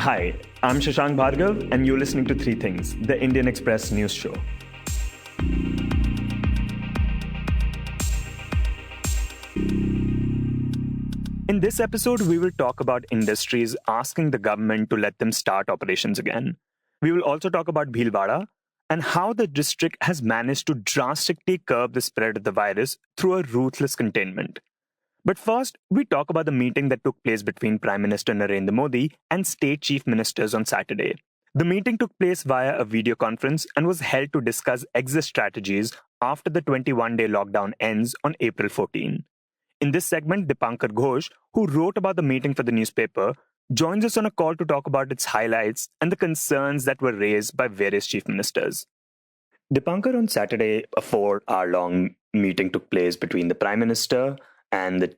Hi, I'm Shashank Bhargav, and you're listening to Three Things, the Indian Express news show. In this episode, we will talk about industries asking the government to let them start operations again. We will also talk about Bhilwara and how the district has managed to drastically curb the spread of the virus through a ruthless containment. But first, we talk about the meeting that took place between Prime Minister Narendra Modi and state chief ministers on Saturday. The meeting took place via a video conference and was held to discuss exit strategies after the 21-day lockdown ends on April 14. In this segment, Dipankar Ghosh, who wrote about the meeting for the newspaper, joins us on a call to talk about its highlights and the concerns that were raised by various chief ministers. Dipankar, on Saturday, a 4-hour-long meeting took place between the Prime Minister and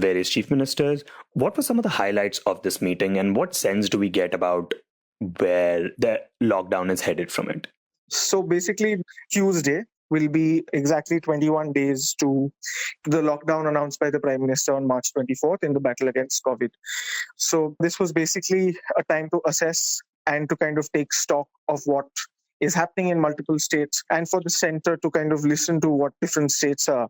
various chief ministers. What were some of the highlights of this meeting, and what sense do we get about where the lockdown is headed from it? So basically, Tuesday will be exactly 21 days to the lockdown announced by the Prime Minister on March 24th in the battle against COVID. So this was basically a time to assess and to kind of take stock of what is happening in multiple states, and for the center to kind of listen to what different states are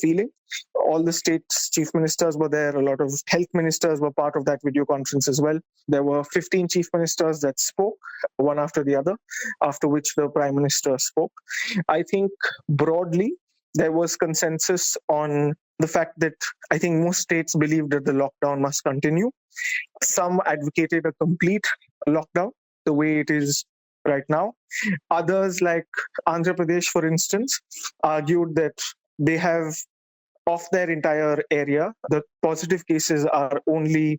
feeling. All the states' chief ministers were there. A lot of health ministers were part of that video conference as well. There were 15 chief ministers that spoke, one after the other, after which the Prime Minister spoke. I think broadly, there was consensus on the fact that I think most states believe that the lockdown must continue. Some advocated a complete lockdown, the way it is right now. Others, like Andhra Pradesh, for instance, argued that they have, of their entire area, the positive cases are only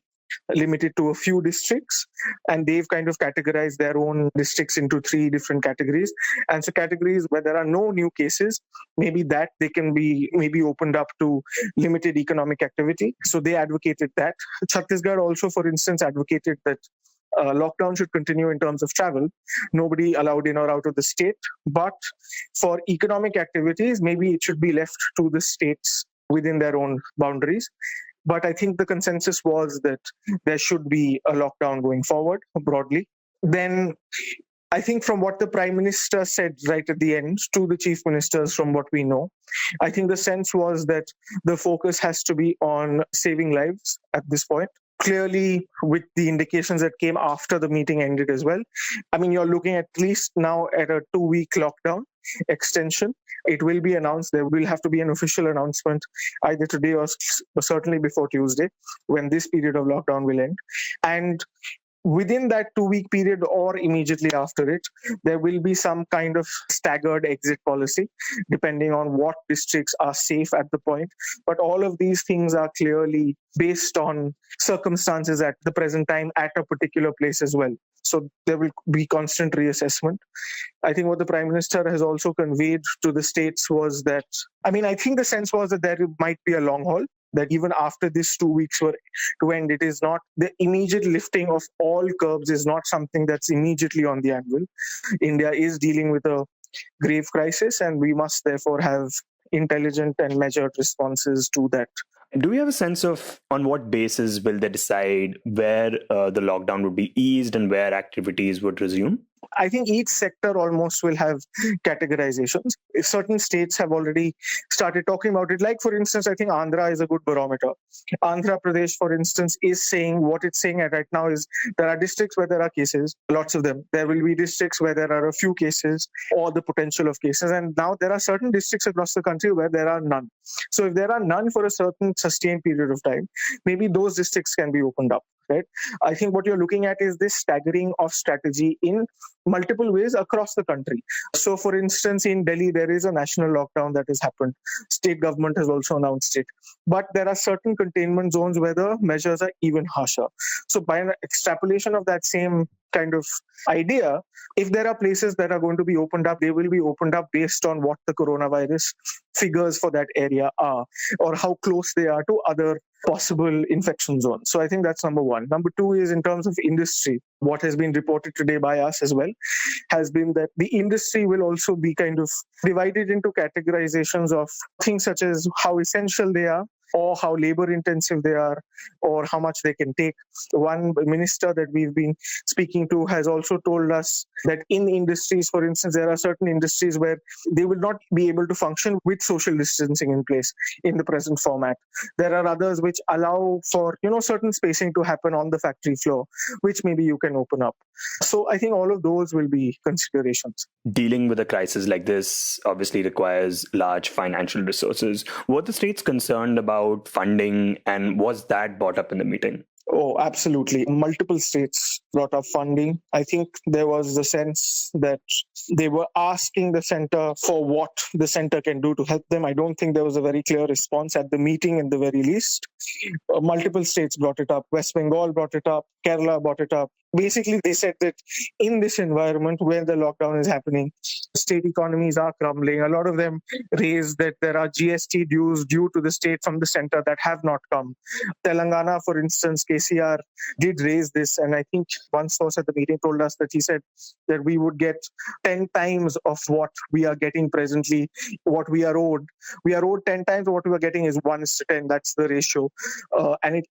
limited to a few districts, and they've kind of categorized their own districts into 3 different categories. And so categories where there are no new cases, maybe that they can be maybe opened up to limited economic activity. So they advocated that. Chhattisgarh also, for instance, advocated that lockdown should continue in terms of travel, nobody allowed in or out of the state. But for economic activities, maybe it should be left to the states within their own boundaries. But I think the consensus was that there should be a lockdown going forward broadly. Then I think from what the Prime Minister said right at the end to the chief ministers, from what we know, I think the sense was that the focus has to be on saving lives at this point. Clearly, with the indications that came after the meeting ended as well. I mean, you're looking at least now at a 2-week lockdown extension. It will be announced. There will have to be an official announcement either today or certainly before Tuesday when this period of lockdown will end. And within that 2-week period or immediately after it, there will be some kind of staggered exit policy depending on what districts are safe at the point. But all of these things are clearly based on circumstances at the present time at a particular place as well. So there will be constant reassessment. I think what the Prime Minister has also conveyed to the states was that, I mean, I think the sense was that there might be a long haul, that even after this 2 weeks were to end, it is not the immediate lifting of all curbs is not something that's immediately on the anvil. India is dealing with a grave crisis, and we must therefore have intelligent and measured responses to that. Do we have a sense of on what basis will they decide where the lockdown would be eased and where activities would resume? I think each sector almost will have categorizations. If certain states have already started talking about it, like for instance, I think Andhra is a good barometer. Andhra Pradesh, for instance, is saying what it's saying right now is there are districts where there are cases, lots of them. There will be districts where there are a few cases or the potential of cases. And now there are certain districts across the country where there are none. So if there are none for a certain sustained period of time, maybe those districts can be opened up. Right? I think what you're looking at is this staggering of strategy in multiple ways across the country. So, for instance, in Delhi, there is a national lockdown that has happened. State government has also announced it. But there are certain containment zones where the measures are even harsher. So, by an extrapolation of that same kind of idea, if there are places that are going to be opened up, they will be opened up based on what the coronavirus figures for that area are or how close they are to other possible infection zones. So I think that's number one. Number two is in terms of industry. What has been reported today by us as well has been that the industry will also be kind of divided into categorizations of things such as how essential they are, or how labor intensive they are, or how much they can take. One minister that we've been speaking to has also told us that in industries, for instance, there are certain industries where they will not be able to function with social distancing in place in the present format. There are others which allow for, certain spacing to happen on the factory floor, which maybe you can open up. So I think all of those will be considerations. Dealing with a crisis like this obviously requires large financial resources. Were the states concerned about funding, and was that brought up in the meeting? Oh, absolutely. Multiple states brought up funding. I think there was the sense that they were asking the center for what the center can do to help them. I don't think there was a very clear response at the meeting, in the very least. Multiple states brought it up. West Bengal brought it up. Kerala brought it up. Basically, they said that in this environment where the lockdown is happening, state economies are crumbling. A lot of them raised that there are GST dues due to the state from the center that have not come. Telangana, for instance, KCR did raise this, and I think one source at the meeting told us that he said that we would get 10 times of what we are getting presently, what we are owed. We are owed 10 times what we are getting is 1:10. That's the ratio. And it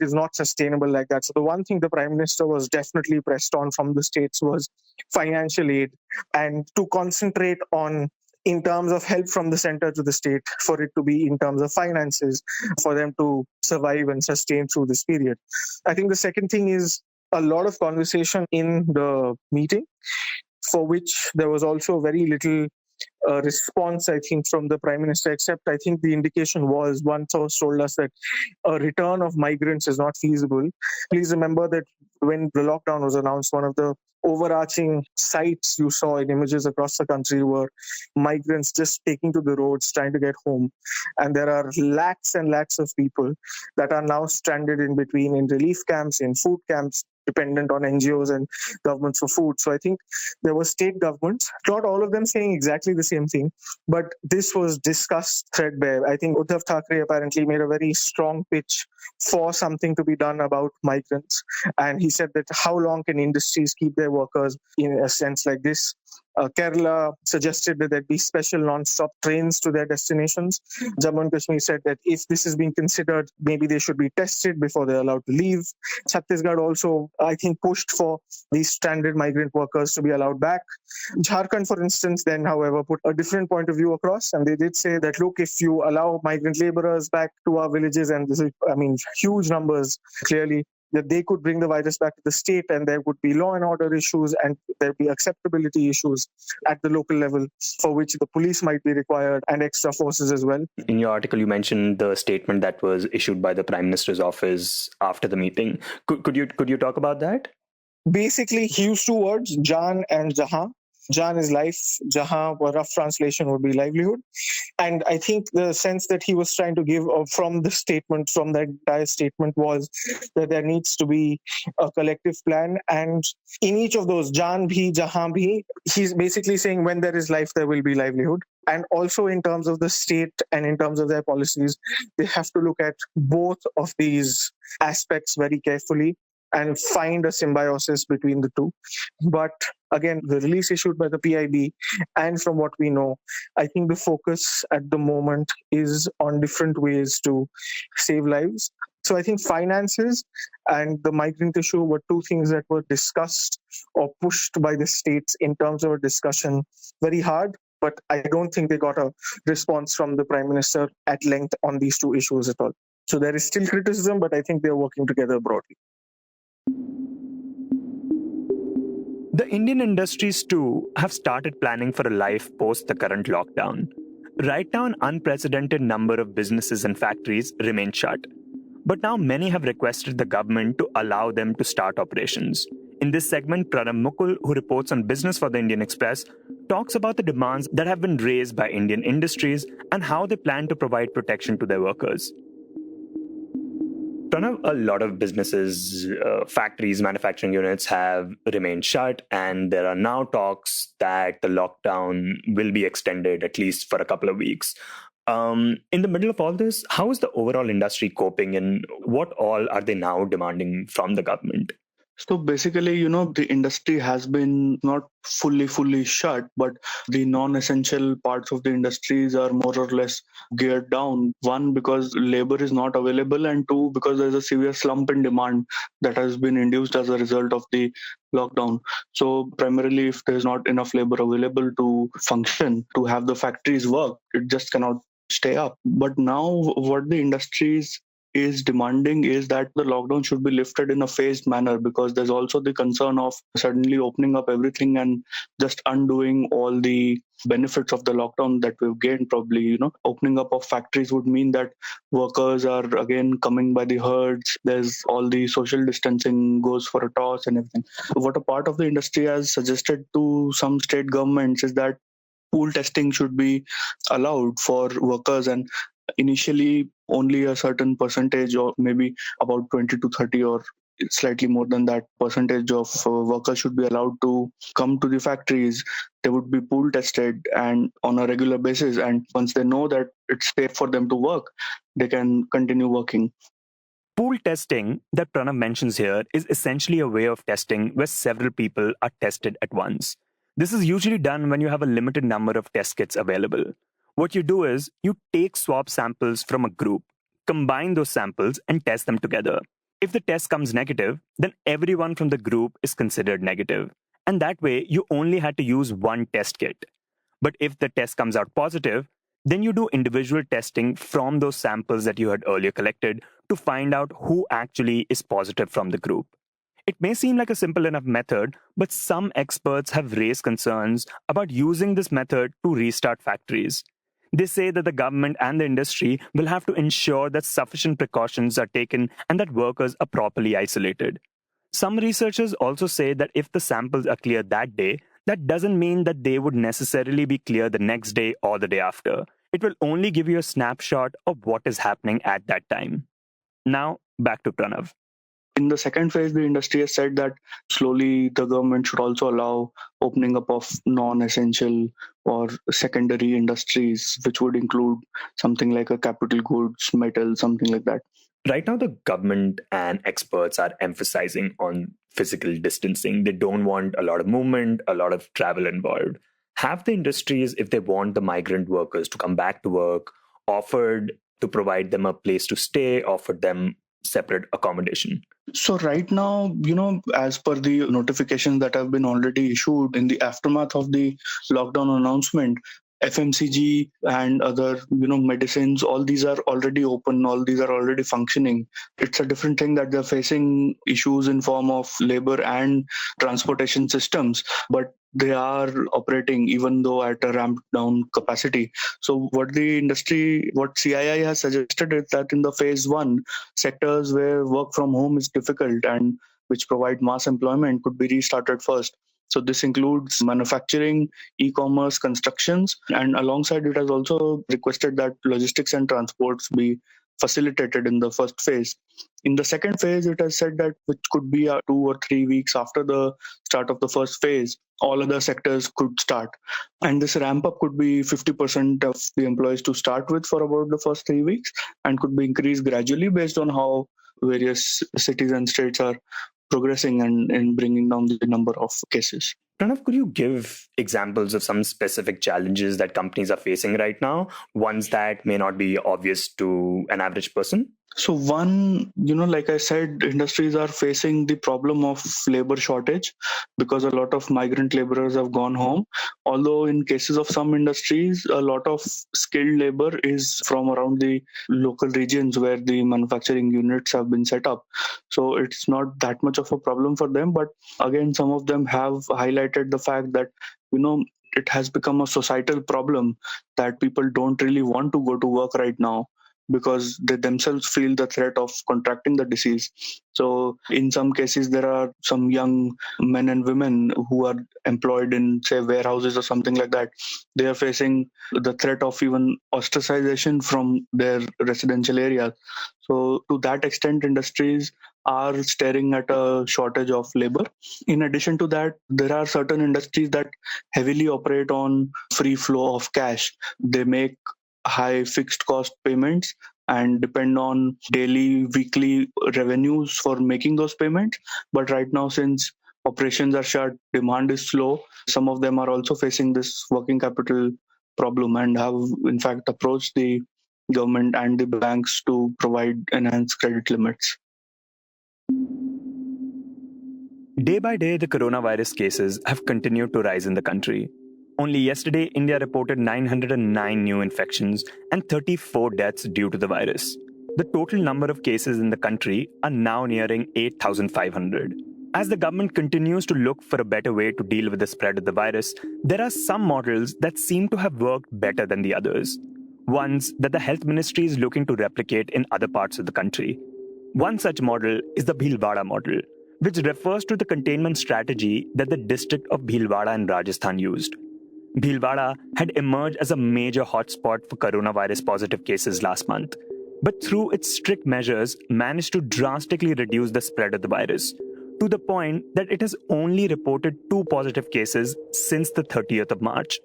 is not sustainable like that. So the one thing the Prime Minister was definitely pressed on from the states was financial aid, and to concentrate on, in terms of help from the center to the state, for it to be in terms of finances, for them to survive and sustain through this period. I think the second thing is a lot of conversation in the meeting, for which there was also very little response, I think, from the Prime Minister, except I think the indication was, one source told us that a return of migrants is not feasible. Please remember that when the lockdown was announced, one of the overarching sights you saw in images across the country were migrants just taking to the roads, trying to get home. And there are lakhs and lakhs of people that are now stranded in between, in relief camps, in food camps, dependent on NGOs and governments for food. So I think there were state governments, not all of them saying exactly the same thing, but this was discussed threadbare. I think Uddhav Thackeray apparently made a very strong pitch for something to be done about migrants. And he said that how long can industries keep their workers in a sense like this? Kerala suggested that there be special non-stop trains to their destinations. Jammu and Kashmir said that if this is being considered, maybe they should be tested before they're allowed to leave. Chhattisgarh also, I think, pushed for these stranded migrant workers to be allowed back. Jharkhand, for instance, then, however, put a different point of view across, and they did say that, look, if you allow migrant laborers back to our villages, and this is, huge numbers, clearly, that they could bring the virus back to the state, and there would be law and order issues, and there'd be acceptability issues at the local level, for which the police might be required, and extra forces as well. In your article, you mentioned the statement that was issued by the Prime Minister's office after the meeting. Could you talk about that? Basically, he used two words, Jaan and Jahan. Jaan is life, Jahan, a rough translation, would be livelihood. And I think the sense that he was trying to give from the statement, from the entire statement, was that there needs to be a collective plan. And in each of those, Jaan bhi, Jahan bhi, he's basically saying when there is life, there will be livelihood. And also in terms of the state and in terms of their policies, they have to look at both of these aspects very carefully and find a symbiosis between the two. But again, the release issued by the PIB, and from what we know, I think the focus at the moment is on different ways to save lives. So I think finances and the migrant issue were two things that were discussed or pushed by the states in terms of a discussion very hard. But I don't think they got a response from the Prime Minister at length on these two issues at all. So there is still criticism, but I think they're working together broadly. The Indian industries too have started planning for a life post the current lockdown. Right now, an unprecedented number of businesses and factories remain shut. But now many have requested the government to allow them to start operations. In this segment, Pranam Mukul, who reports on business for the Indian Express, talks about the demands that have been raised by Indian industries and how they plan to provide protection to their workers. Pranav, a lot of businesses, factories, manufacturing units have remained shut, and there are now talks that the lockdown will be extended at least for a couple of weeks. In the middle of all this, how is the overall industry coping, and what all are they now demanding from the government? So basically, the industry has been not fully shut, but the non-essential parts of the industries are more or less geared down. One, because labor is not available, and two, because there's a severe slump in demand that has been induced as a result of the lockdown. So primarily, if there's not enough labor available to function, to have the factories work, it just cannot stay up. But now what the industries is demanding is that the lockdown should be lifted in a phased manner, because there's also the concern of suddenly opening up everything and just undoing all the benefits of the lockdown that we've gained. Probably, opening up of factories would mean that workers are again coming by the herds. There's all the social distancing goes for a toss and everything. What a part of the industry has suggested to some state governments is that pool testing should be allowed for workers, and initially only a certain percentage, or maybe about 20 to 30 or slightly more than that percentage of workers should be allowed to come to the factories. They would be pool tested and on a regular basis, and once they know that it's safe for them to work, they can continue working. Pool testing that Pranav mentions here is essentially a way of testing where several people are tested at once. This is usually done when you have a limited number of test kits available. What you do is you take swab samples from a group, combine those samples, and test them together. If the test comes negative, then everyone from the group is considered negative. And that way, you only had to use one test kit. But if the test comes out positive, then you do individual testing from those samples that you had earlier collected to find out who actually is positive from the group. It may seem like a simple enough method, but some experts have raised concerns about using this method to restart factories. They say that the government and the industry will have to ensure that sufficient precautions are taken and that workers are properly isolated. Some researchers also say that if the samples are clear that day, that doesn't mean that they would necessarily be clear the next day or the day after. It will only give you a snapshot of what is happening at that time. Now, back to Pranav. In the second phase, the industry has said that slowly the government should also allow opening up of non-essential or secondary industries, which would include something like a capital goods, metal, something like that. Right now, the government and experts are emphasizing on physical distancing. They don't want a lot of movement, a lot of travel involved. Have the industries, if they want the migrant workers to come back to work, offered to provide them a place to stay, offered them separate accommodation? So right now, as per the notifications that have been already issued in the aftermath of the lockdown announcement, FMCG and other, medicines, all these are already open, all these are already functioning. It's a different thing that they're facing issues in form of labor and transportation systems, but they are operating even though at a ramped down capacity. So what CII has suggested is that in the phase one, sectors where work from home is difficult and which provide mass employment could be restarted first. So this includes manufacturing, e-commerce, constructions, and alongside it has also requested that logistics and transports be facilitated in the first phase. In the second phase, it has said that which could be 2 or 3 weeks after the start of the first phase, all other sectors could start. And this ramp up could be 50% of the employees to start with for about the first 3 weeks, and could be increased gradually based on how various cities and states are progressing and in bringing down the number of cases. Pranav, could you give examples of some specific challenges that companies are facing right now, ones that may not be obvious to an average person? So one, like I said, industries are facing the problem of labor shortage because a lot of migrant laborers have gone home. Although in cases of some industries, a lot of skilled labor is from around the local regions where the manufacturing units have been set up. So it's not that much of a problem for them. But again, some of them have highlighted the fact that, it has become a societal problem that people don't really want to go to work right now because they themselves feel the threat of contracting the disease. So in some cases, there are some young men and women who are employed in, say, warehouses or something like that. They are facing the threat of even ostracization from their residential areas. So to that extent, industries are staring at a shortage of labor. In addition to that, there are certain industries that heavily operate on free flow of cash. They make high fixed cost payments and depend on daily, weekly revenues for making those payments. But right now, since operations are shut, demand is slow, some of them are also facing this working capital problem and have, in fact, approached the government and the banks to provide enhanced credit limits. Day by day, the coronavirus cases have continued to rise in the country. Only yesterday, India reported 909 new infections and 34 deaths due to the virus. The total number of cases in the country are now nearing 8,500. As the government continues to look for a better way to deal with the spread of the virus, there are some models that seem to have worked better than the others. Ones that the health ministry is looking to replicate in other parts of the country. One such model is the Bhilwara model, which refers to the containment strategy that the district of Bhilwara in Rajasthan used. Bhilwara had emerged as a major hotspot for coronavirus positive cases last month, but through its strict measures managed to drastically reduce the spread of the virus, to the point that it has only reported 2 positive cases since the 30th of March.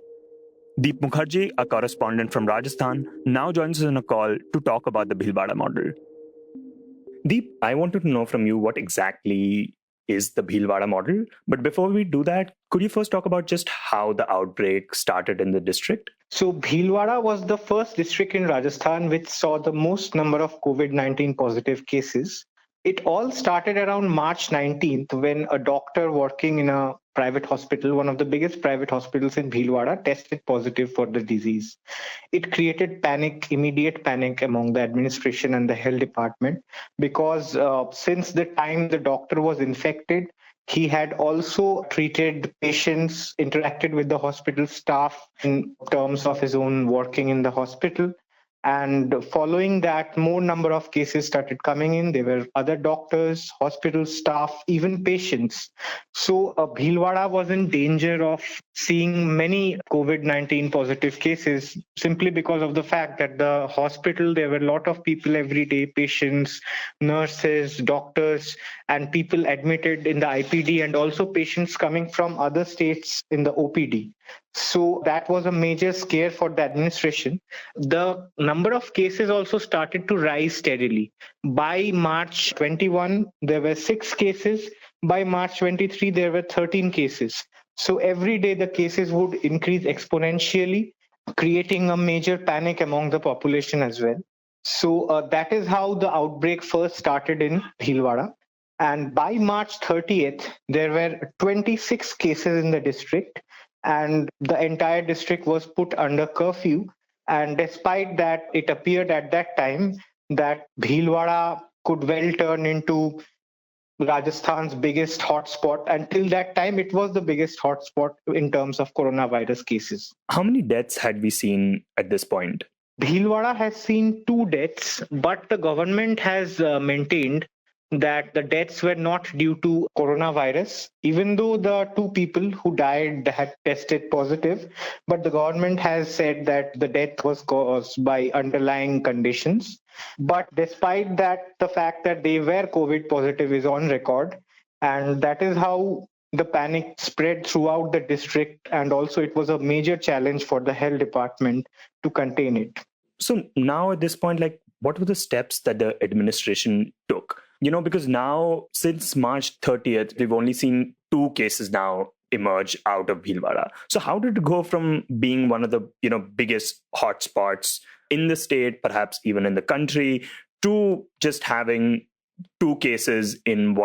Deep Mukherjee, a correspondent from Rajasthan, now joins us on a call to talk about the Bhilwara model. Deep, I wanted to know from you what exactly is the Bhilwara model. But before we do that, could you first talk about just how the outbreak started in the district? So, Bhilwara was the first district in Rajasthan which saw the most number of COVID-19 positive cases. It all started around March 19th when a doctor working in a private hospital, one of the biggest private hospitals in Bhilwara, tested positive for the disease. It created panic, immediate panic among the administration and the health department because since the time the doctor was infected, he had also treated patients, interacted with the hospital staff in terms of his own working in the hospital. And following that, more number of cases started coming in. There were other doctors, hospital staff, even patients. So Bhilwara was in danger of seeing many COVID-19 positive cases simply because of the fact that the hospital, there were a lot of people every day, patients, nurses, doctors, and people admitted in the IPD and also patients coming from other states in the OPD. So that was a major scare for the administration. The number of cases also started to rise steadily. By March 21, there were 6 cases. By March 23, there were 13 cases. So every day the cases would increase exponentially, creating a major panic among the population as well. So that is how the outbreak first started in Bhilwara. And by March 30th, there were 26 cases in the district, and the entire district was put under curfew. And despite that, it appeared at that time that Bhilwara could well turn into Rajasthan's biggest hotspot. Until that time, it was the biggest hotspot in terms of coronavirus cases. How many deaths had we seen at this point? Bhilwara has seen 2 deaths, but the government has maintained that the deaths were not due to coronavirus, even though the 2 people who died had tested positive. But the government has said that the death was caused by underlying conditions. But despite that, the fact that they were COVID positive is on record. And that is how the panic spread throughout the district. And also, it was a major challenge for the health department to contain it. So now at this point, what were the steps that the administration took? Because now since March 30th, we've only seen 2 cases now emerge out of Bhilwara. So how did it go from being one of the, biggest hotspots in the state, perhaps even in the country, to just having 2 cases in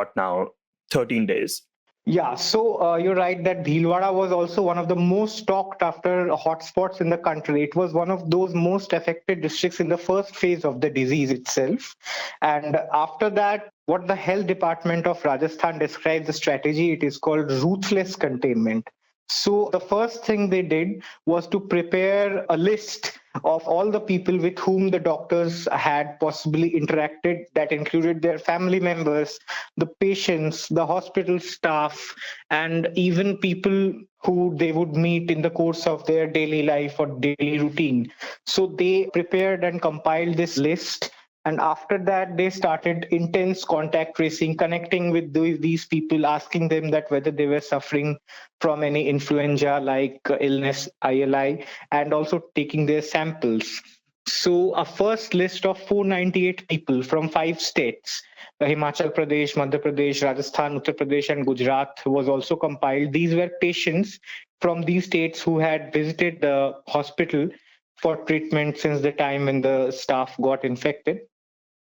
13 days? Yeah, so you're right that Bhilwara was also one of the most talked after hotspots in the country. It was one of those most affected districts in the first phase of the disease itself. And after that, what the health department of Rajasthan describes the strategy, it is called ruthless containment. So the first thing they did was to prepare a list of all the people with whom the doctors had possibly interacted. That included their family members, the patients, the hospital staff, and even people who they would meet in the course of their daily life or daily routine. So they prepared and compiled this list. And after that, they started intense contact tracing, connecting with these people, asking them that whether they were suffering from any influenza like illness, ILI, and also taking their samples. So a first list of 498 people from 5 states, Himachal Pradesh, Madhya Pradesh, Rajasthan, Uttar Pradesh, and Gujarat, was also compiled. These were patients from these states who had visited the hospital for treatment since the time when the staff got infected.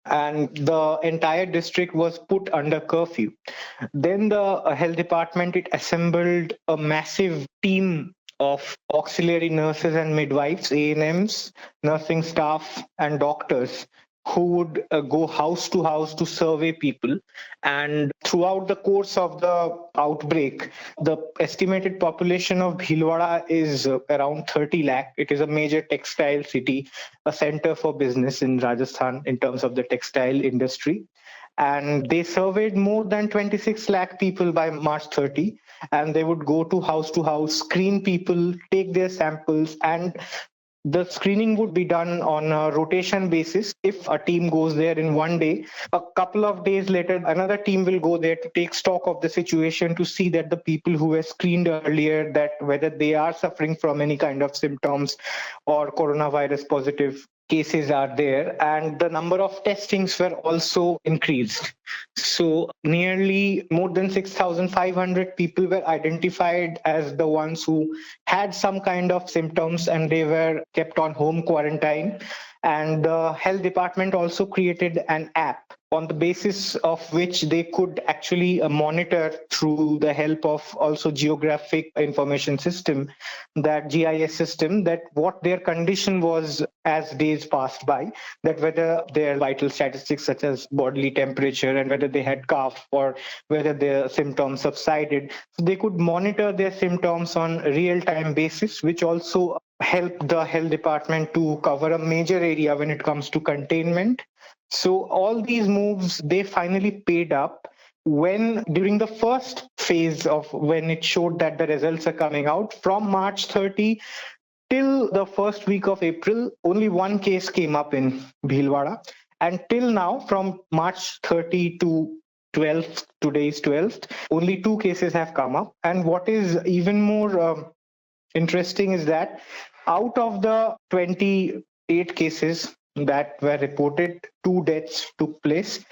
And the entire district was put under curfew. Then the health department, it assembled a massive team of auxiliary nurses and midwives, ANMs, nursing staff, and doctors who would go house to house to survey people. And throughout the course of the outbreak, the estimated population of Bhilwara is around 30 lakh. It is a major textile city, a center for business in Rajasthan in terms of the textile industry. And they surveyed more than 26 lakh people by March 30. And they would go to house, screen people, take their samples, and the screening would be done on a rotation basis. If a team goes there in one day, a couple of days later, another team will go there to take stock of the situation, to see that the people who were screened earlier, that whether they are suffering from any kind of symptoms or coronavirus positive cases are there. And the number of testings were also increased. So nearly more than 6,500 people were identified as the ones who had some kind of symptoms, and they were kept on home quarantine. And the health department also created an app on the basis of which they could actually monitor through the help of also geographic information system, that GIS system, that what their condition was as days passed by, that whether their vital statistics such as bodily temperature and whether they had cough or whether their symptoms subsided. So they could monitor their symptoms on a real-time basis, which also helped the health department to cover a major area when it comes to containment. So all these moves, they finally paid up when during the first phase of when it showed that the results are coming out from March 30 till the first week of April, only one case came up in Bhilwara. And till now, from March 30 to 12th, today's 12th, only two cases have come up. And what is even more interesting is that out of the 28 cases that were reported, two deaths took place.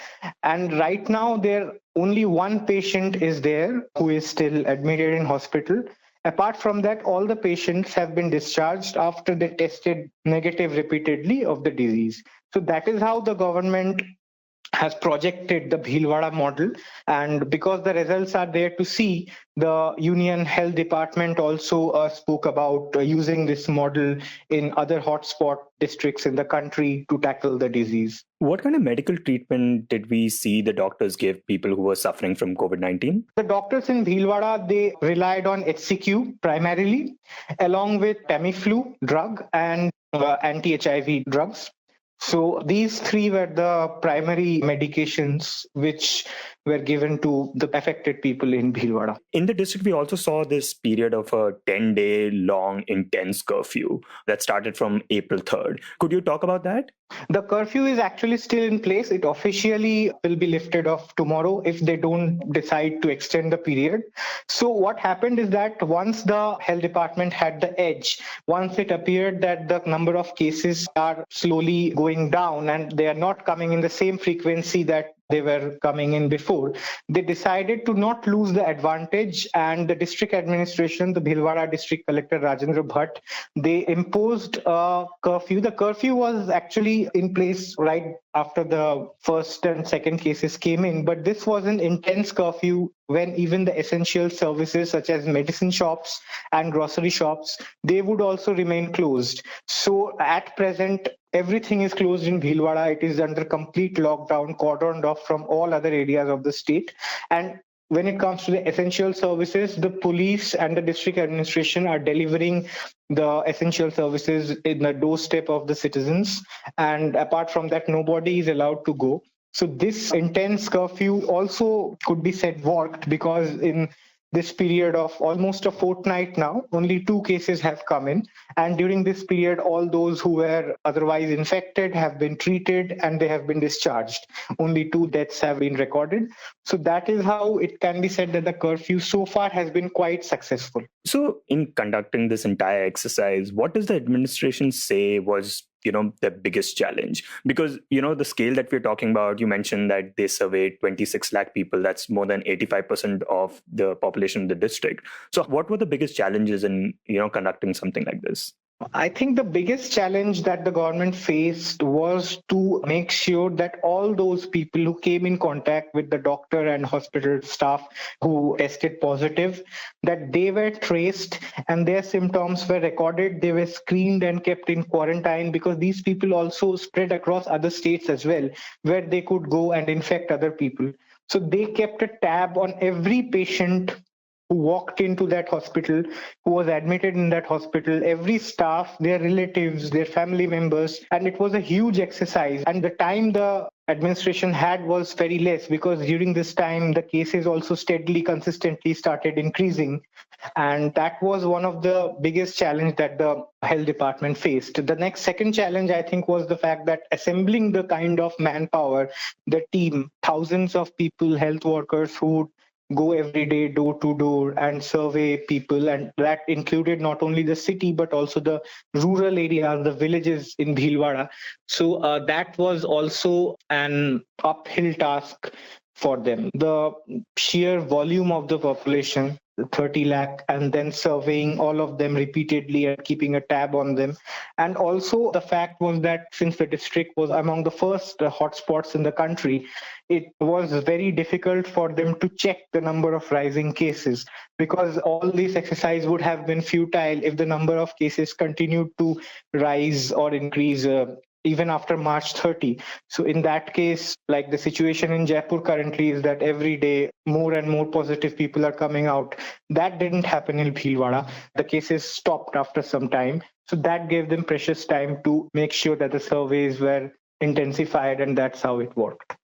And right now, there only one patient is there who is still admitted in hospital. Apart from that, all the patients have been discharged after they tested negative repeatedly of the disease. So that is how the government has projected the Bhilwara model. And because the results are there to see, the Union Health Department also spoke about using this model in other hotspot districts in the country to tackle the disease. What kind of medical treatment did we see the doctors give people who were suffering from COVID-19? The doctors in Bhilwara, they relied on HCQ primarily, along with Tamiflu drug and anti-HIV drugs. So these three were the primary medications which were given to the affected people in Bhilwara. In the district, we also saw this period of a 10-day long intense curfew that started from April 3rd. Could you talk about that? The curfew is actually still in place. It officially will be lifted off tomorrow if they don't decide to extend the period. So what happened is that once the health department had the edge, once it appeared that the number of cases are slowly going down and they are not coming in the same frequency that they were coming in before, they decided to not lose the advantage, and the district administration, the Bhilwara district collector Rajendra Bhatt, they imposed a curfew. The curfew was actually in place right after the first and second cases came in, but this was an intense curfew when even the essential services such as medicine shops and grocery shops, they would also remain closed. So at present, everything is closed in Bhilwara. It is under complete lockdown, cordoned off from all other areas of the state. And when it comes to the essential services, the police and the district administration are delivering the essential services in the doorstep of the citizens. And apart from that, nobody is allowed to go. So this intense curfew also could be said worked, because in this period of almost a fortnight now, only two cases have come in. And during this period, all those who were otherwise infected have been treated and they have been discharged. Only two deaths have been recorded. So that is how it can be said that the curfew so far has been quite successful. So in conducting this entire exercise, what does the administration say was their biggest challenge? Because, the scale that we're talking about, you mentioned that they surveyed 26 lakh people. That's more than 85% of the population of the district. So what were the biggest challenges in, conducting something like this? I think the biggest challenge that the government faced was to make sure that all those people who came in contact with the doctor and hospital staff who tested positive, that they were traced and their symptoms were recorded. They were screened and kept in quarantine, because these people also spread across other states as well, where they could go and infect other people. So they kept a tab on every patient who walked into that hospital, who was admitted in that hospital, every staff, their relatives, their family members. And it was a huge exercise. And the time the administration had was very less, because during this time, the cases also steadily, consistently started increasing. And that was one of the biggest challenges that the health department faced. The second challenge, I think, was the fact that assembling the kind of manpower, the team, thousands of people, health workers who go every day door to door and survey people, and that included not only the city but also the rural areas, the villages in Bhilwara. So that was also an uphill task for them. The sheer volume of the population, 30 lakh, and then surveying all of them repeatedly and keeping a tab on them. And also the fact was that since the district was among the first hotspots in the country, it was very difficult for them to check the number of rising cases, because all this exercise would have been futile if the number of cases continued to rise or increase even after March 30. So in that case, like the situation in Jaipur currently is that every day more and more positive people are coming out. That didn't happen in Bhilwara. The cases stopped after some time. So that gave them precious time to make sure that the surveys were intensified, and that's how it worked.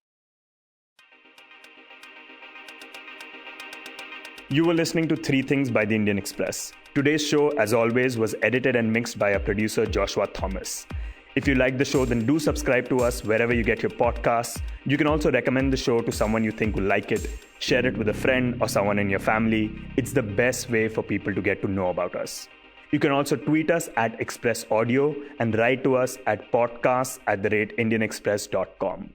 You were listening to Three Things by the Indian Express. Today's show, as always, was edited and mixed by our producer, Joshua Thomas. If you like the show, then do subscribe to us wherever you get your podcasts. You can also recommend the show to someone you think will like it. Share it with a friend or someone in your family. It's the best way for people to get to know about us. You can also tweet us at Express Audio and write to us at podcasts@indianexpress.com.